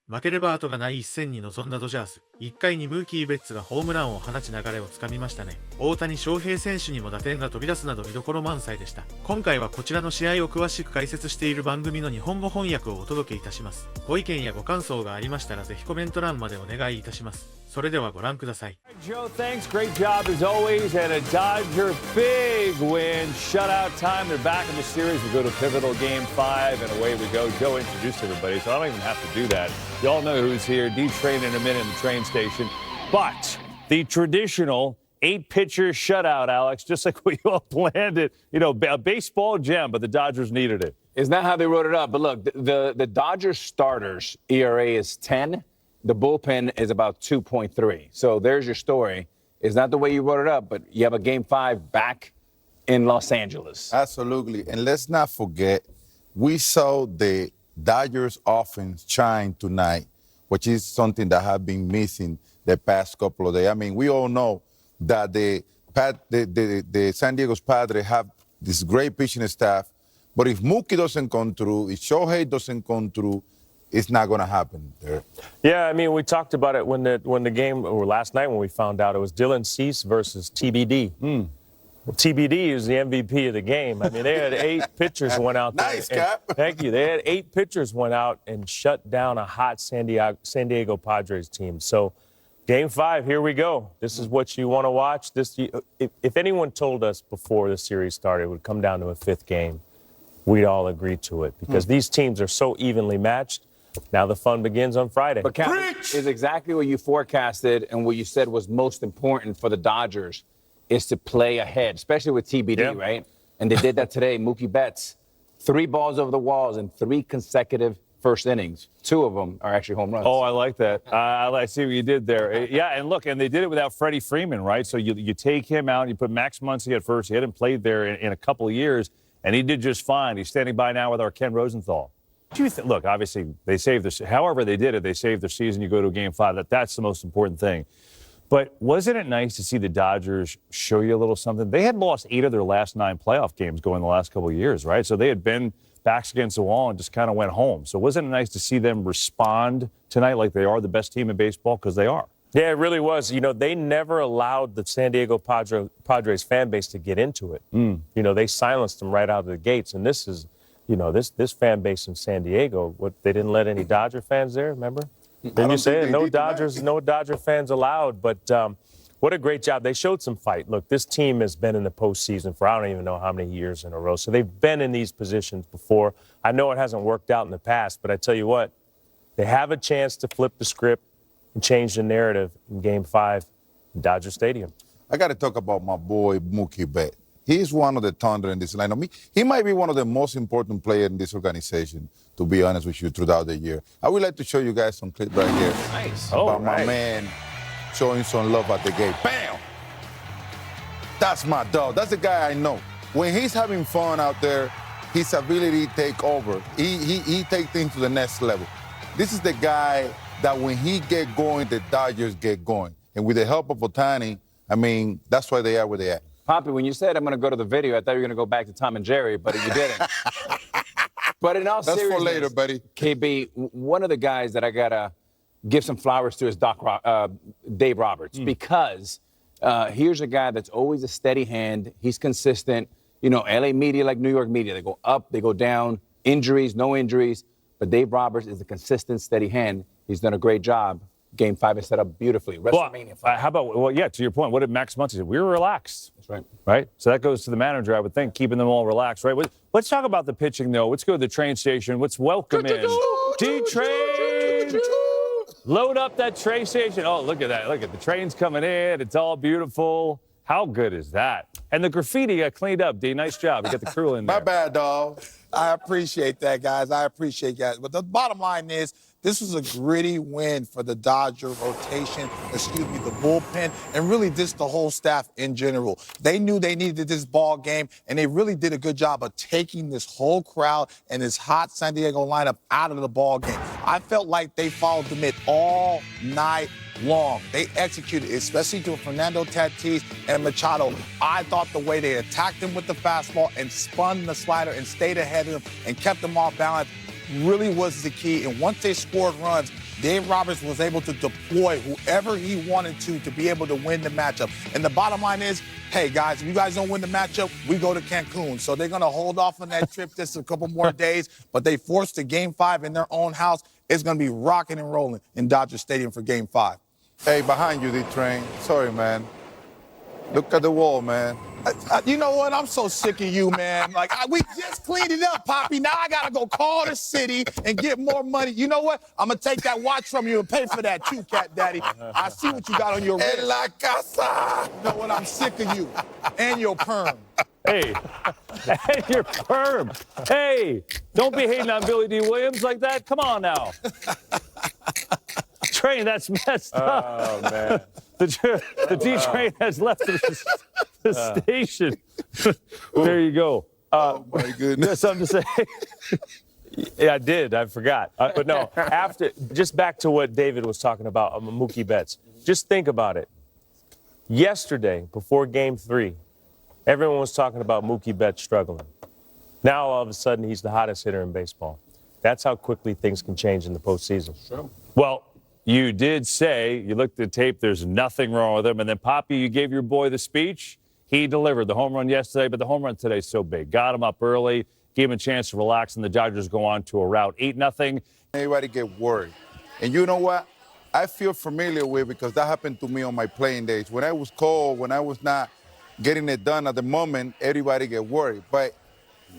負ければ後がない一戦に臨んだドジャース。1回にムーキー・ベッツがホームランを放ち流れをつかみましたね。大谷翔平選手にも打点が飛び出すなど見どころ満載でした。今回はこちらの試合を詳しく解説している番組の日本語翻訳をお届けいたします。ご意見やご感想がありましたらぜひコメント欄までお願いいたします。それではご覧ください。Joe, thanks. Great job as always. And a Dodger big win. Shutout time. They're back in the series. We go to pivotal game 5, and away we go. Joe introduced everybody, so I don't even have to do that. You all know who's here. D-Train in a minute in the train station. But the traditional 8-pitcher shutout, Alex, just like we all planned it. You know, a baseball gem, but the Dodgers needed it. It's not how they wrote it up, but look, the Dodgers starters ERA is 10. The bullpen is about 2.3. So there's your story. It's not the way you wrote it up, but you have a game 5 back in Los Angeles. Absolutely. And let's not forget, we saw the Dodgers offense shine tonight, which is something that has been missing the past couple of days. I mean, we all know that the San Diego's Padres have this great pitching staff, but if Mookie doesn't come through, if Shohei doesn't come through, it's not going to happen there. Yeah, I mean, we talked about it when the game, or last night when we found out it was Dylan Cease versus TBD. Well, TBD is the MVP of the game. I mean, they had 8 pitchers went out there. Nice, Cap. Thank you. They had 8 pitchers went out and shut down a hot San Diego Padres team. So, game 5, here we go. This is what you want to watch. If anyone told us before the series started it would come down to a 5th game, we'd all agree to it because these teams are so evenly matched. Now the fun begins on Friday. But Cap, is exactly what you forecasted and what you said was most important for the Dodgers is to play ahead, especially with TBD, right? And they did that today. Mookie Betts, 3 balls over the walls in 3 consecutive first innings. 2 of them are actually home runs. Oh, I like that. I see what you did there. Yeah, and look, and they did it without Freddie Freeman, right? So you take him out, you put Max Muncy at first. He hadn't played there in a couple of years, and he did just fine. He's standing by now with our Ken Rosenthal. Look, obviously, they saved this. However they did it, they saved their season. You go to game 5. That's the most important thing. But wasn't it nice to see the Dodgers show you a little something? They had lost 8 of their last 9 playoff games going the last couple of years, right? So they had been backs against the wall and just kind of went home. So wasn't it nice to see them respond tonight like they are the best team in baseball? Because they are. Yeah, it really was. You know, they never allowed the San Diego Padres fan base to get into it. You know, they silenced them right out of the gates. And this is, you know, this fan base in San Diego, they didn't let any Dodger fans there, remember? Didn't you say it? No Dodger fans allowed. But what a great job. They showed some fight. Look, this team has been in the postseason for I don't even know how many years in a row. So they've been in these positions before. I know it hasn't worked out in the past, but I tell you what, they have a chance to flip the script and change the narrative in Game 5 in Dodger Stadium. I got to talk about my boy Mookie Betts. He's one of the thunder in this lineup. He might be one of the most important players in this organization, to be honest with you, throughout the year. I would like to show you guys some clips right here. Nice. About my man showing some love at the gate. Bam! That's my dog. That's the guy I know. When he's having fun out there, his ability to take over. He takes things to the next level. This is the guy that when he get going, the Dodgers get going. And with the help of Ohtani, I mean, that's why they are where they are. Poppy, when you said I'm going to go to the video, I thought you were going to go back to Tom and Jerry, but you didn't. But in all seriousness, that's for later, buddy. KB, one of the guys that I got to give some flowers to is Dave Roberts, because here's a guy that's always a steady hand. He's consistent. You know, LA media like New York media, they go up, they go down, injuries, no injuries. But Dave Roberts is a consistent, steady hand. He's done a great job. Game 5 is set up beautifully. WrestleMania 5. How about, well, yeah, to your point, what did Max Muncy say? We were relaxed. That's right. Right? So that goes to the manager, I would think, keeping them all relaxed, right? Let's talk about the pitching, though. Let's go to the train station. Let's welcome in D-Train. Load up that train station. Oh, look at that. Look at the trains coming in. It's all beautiful. How good is that? And the graffiti got cleaned up, D. Nice job. You got the crew in there. My bad, dog. I appreciate that, guys. I appreciate that. But the bottom line is, this was a gritty win for the Dodger rotation, the bullpen, and really just the whole staff in general. They knew they needed this ball game, and they really did a good job of taking this whole crowd and this hot San Diego lineup out of the ball game. I felt like they followed the mid all night long. They executed, especially to Fernando Tatis and Machado. I thought the way they attacked him with the fastball and spun the slider and stayed ahead of him and kept them off balance, really was the key. And once they scored runs, Dave Roberts was able to deploy whoever he wanted to be able to win the matchup. And the bottom line is, hey, guys, if you guys don't win the matchup, we go to Cancun. So they're going to hold off on that trip just a couple more days. But they forced a Game 5 in their own house. It's going to be rocking and rolling in Dodger Stadium for Game 5. Hey, behind you, D-Train. Sorry, man. Look at the wall, man. You know what? I'm so sick of you, man. Like, we just cleaned it up, Poppy. Now I got to go call the city and get more money. You know what? I'm going to take that watch from you and pay for that too, Cat Daddy. I see what you got on your wrist. En la casa. You know what? I'm sick of you and your perm. Hey, and your perm. Hey, don't be hating on Billy D. Williams like that. Come on now. Train, that's messed up. Oh, man. The D-Train has left the station. There you go. Oh, my goodness. You have something to say? Yeah, I did. I forgot. But no, just back to what David was talking about, Mookie Betts. Just think about it. Yesterday, before Game 3, everyone was talking about Mookie Betts struggling. Now, all of a sudden, he's the hottest hitter in baseball. That's how quickly things can change in the postseason. Sure. Well, you did say, you looked at the tape, there's nothing wrong with him. And then, Poppy, you gave your boy the speech. He delivered the home run yesterday, but the home run today is so big. Got him up early, gave him a chance to relax, and the Dodgers go on to a rout 8-0. Everybody get worried. And you know what? I feel familiar with because that happened to me on my playing days. When I was cold, when I was not getting it done at the moment, everybody get worried. But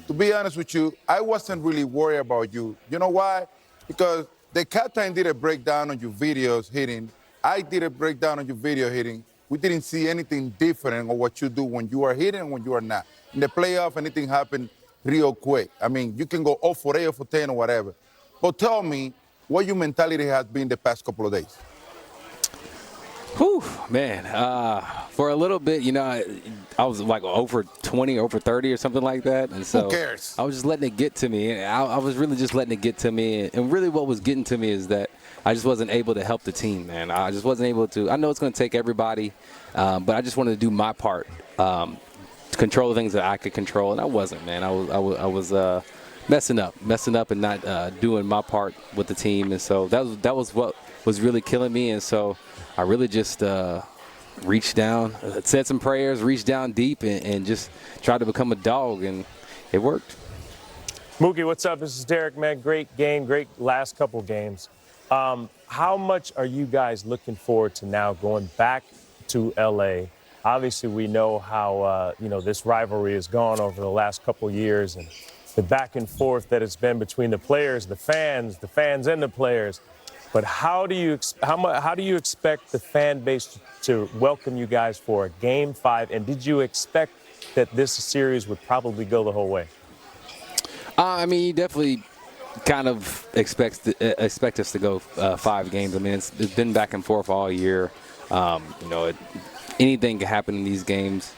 to be honest with you, I wasn't really worried about you. You know why? Because the captain did a breakdown on your videos hitting. I did a breakdown on your video hitting. We didn't see anything different on what you do when you are hitting and when you are not. In the playoff, anything happened real quick. I mean, you can go 0 for 8 or for 10 or whatever. But tell me what your mentality has been the past couple of days. Whew, man. For a little bit, you know, I was like over 20, over 30 or something like that. And so who cares? I was just letting it get to me. I was really just letting it get to me. And really what was getting to me is that I just wasn't able to help the team, man. I just wasn't able to. I know it's going to take everybody, but I just wanted to do my part to control the things that I could control. And I wasn't, man. I was messing up and not doing my part with the team. And so that was what was really killing me. And so I really just reached down, said some prayers, reached down deep, and just tried to become a dog, and it worked. Mookie, what's up? This is Derek, man. Great game, great last couple games. How much are you guys looking forward to now going back to L.A.? Obviously, we know how this rivalry has gone over the last couple years, and the back and forth that it's been between the players, the fans and the players. But how do you expect the fan base to welcome you guys for a Game 5? And did you expect that this series would probably go the whole way? I mean, you definitely kind of expect us to go 5 games. I mean, it's been back and forth all year. Anything can happen in these games.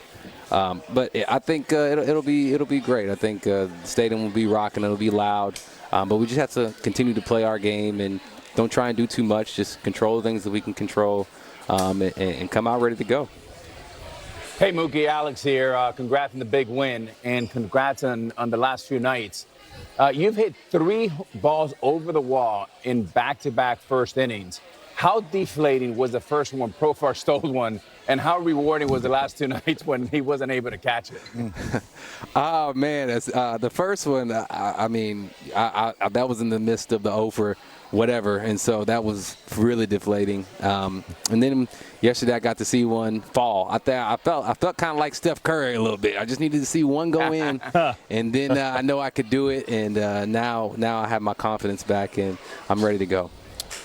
But I think it'll be great. I think the stadium will be rocking. It'll be loud. But we just have to continue to play our game and don't try and do too much. Just control the things that we can control and come out ready to go. Hey, Mookie, Alex here. Congrats on the big win, and congrats on the last few nights. You've hit 3 balls over the wall in back-to-back first innings. How deflating was the first one, Profar stole one, and how rewarding was the last 2 nights when he wasn't able to catch it? Oh, man, the first one, I mean, that was in the midst of the over whatever, and so that was really deflating. And then yesterday I got to see one fall. I felt kind of like Steph Curry a little bit. I just needed to see one go in, and then I know I could do it. And now I have my confidence back, and I'm ready to go.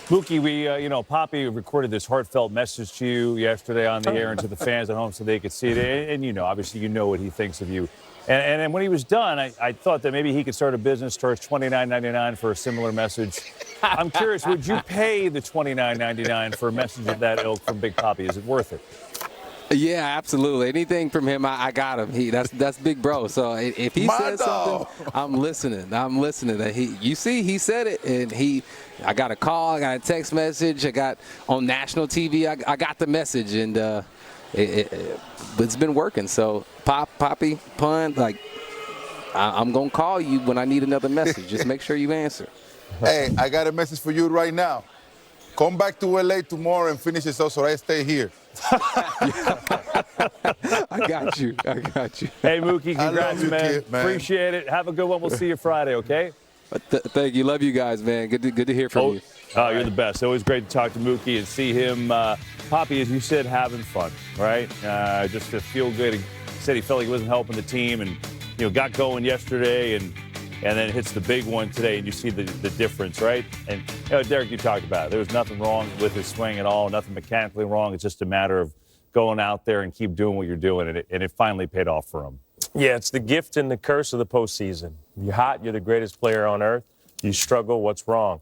Mookie, we, Poppy recorded this heartfelt message to you yesterday on the air and to the fans at home so they could see it. And obviously, you know what he thinks of you. And when he was done, I thought that maybe he could start a business, charge $29.99 for a similar message. I'm curious, would you pay the $29.99 for a message of that ilk from Big Poppy? Is it worth it? Yeah, absolutely. Anything from him, I got him. That's Big Bro. So if he says something, I'm listening. He said it, and I got a call, I got a text message, I got on national TV, I got the message, and it's been working. So Poppy, pun, like I'm going to call you when I need another message. Just make sure you answer. Hey, I got a message for you right now. Come back to LA tomorrow and finish this up so I stay here. I got you. I got you. Hey, Mookie, I congrats, love you, man. kid, man. Appreciate it. Have a good one. We'll see you Friday, okay? Thank you. Love you guys, man. Good to hear from you. Oh, you're the best. Always great to talk to Mookie and see him, Poppy, as you said, having fun, right? Just to feel good. He said he felt like he wasn't helping the team and, got going yesterday and then hits the big one today, and you see the difference, right? And, Derek, you talked about it. There was nothing wrong with his swing at all, nothing mechanically wrong. It's just a matter of going out there and keep doing what you're doing, and it finally paid off for him. Yeah, it's the gift and the curse of the postseason. You're hot, you're the greatest player on earth. You struggle, what's wrong?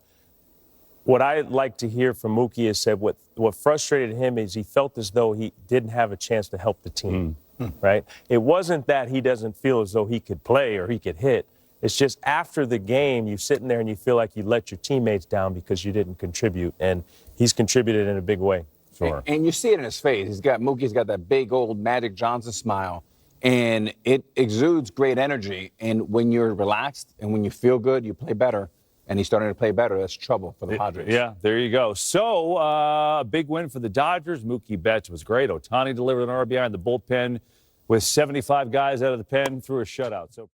What I like to hear from Mookie is said what frustrated him is he felt as though he didn't have a chance to help the team, right? It wasn't that he doesn't feel as though he could play or he could hit. It's just after the game, you're sitting there and you feel like you let your teammates down because you didn't contribute, and he's contributed in a big way. Sure. And you see it in his face. Mookie's got that big old Magic Johnson smile, and it exudes great energy. And when you're relaxed and when you feel good, you play better. And he's starting to play better. That's trouble for the Padres. Yeah, there you go. So, a big win for the Dodgers. Mookie Betts was great. Ohtani delivered an RBI in the bullpen with 75 guys out of the pen through a shutout. So,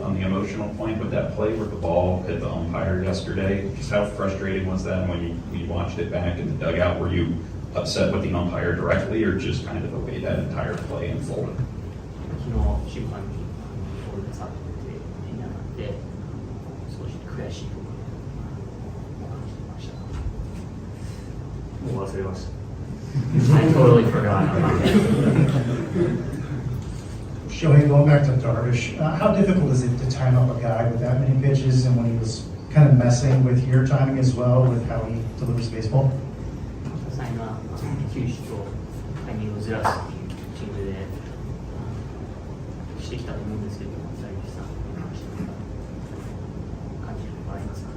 on the emotional point with that play where the ball hit the umpire yesterday, just how frustrating was that when you watched it back in the dugout? Were you upset with the umpire directly or just kind of the way that entire play unfolded? 昨日審判にボールが去っててみんななんで少し悔しいところを感じてました。もう忘れました。I totally forgot. Shohei, going back to Darvish, how difficult is it to time up a guy with that many pitches and when he was kind of messing with your timing as well with how he delivers baseball? 多彩な球種とタイミングをずらすっていうピッチングでしてきたと思うんですけど、ダルビッシュさんに関しては感じることありますか？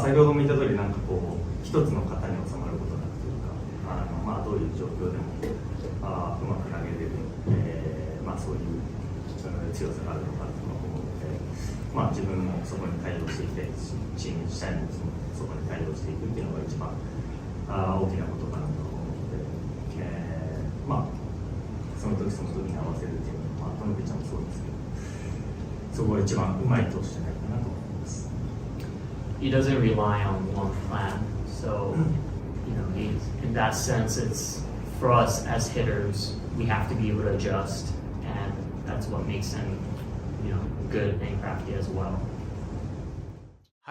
先ほども言った通りなんかこう一つの型に収まることなくというか、どういう状況でもうまく投げれる、そういう強さがあるのかなと思うので、自分もそこに対応していきたいし、チーム自体もそこに対応していくっていうのが一番大きなことかなと思うので、その時その時に合わせるっていうのはどのピッチャーもそうですけど、そこが一番うまい投手じゃないかなと思います。He doesn't rely on one plan, so he's, in that sense, it's for us as hitters, we have to be able to adjust, and that's what makes him, good and crafty as well.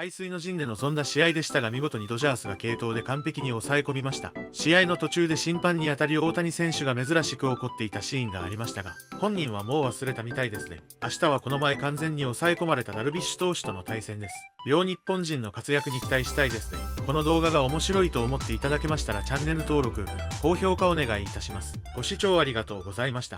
背水の陣で臨んだ試合でしたが見事にドジャースが継投で完璧に抑え込みました。試合の途中で審判に当たり大谷選手が珍しく怒っていたシーンがありましたが、本人はもう忘れたみたいですね。明日はこの前完全に抑え込まれたダルビッシュ投手との対戦です。両日本人の活躍に期待したいですね。この動画が面白いと思っていただけましたらチャンネル登録、高評価お願いいたします。ご視聴ありがとうございました。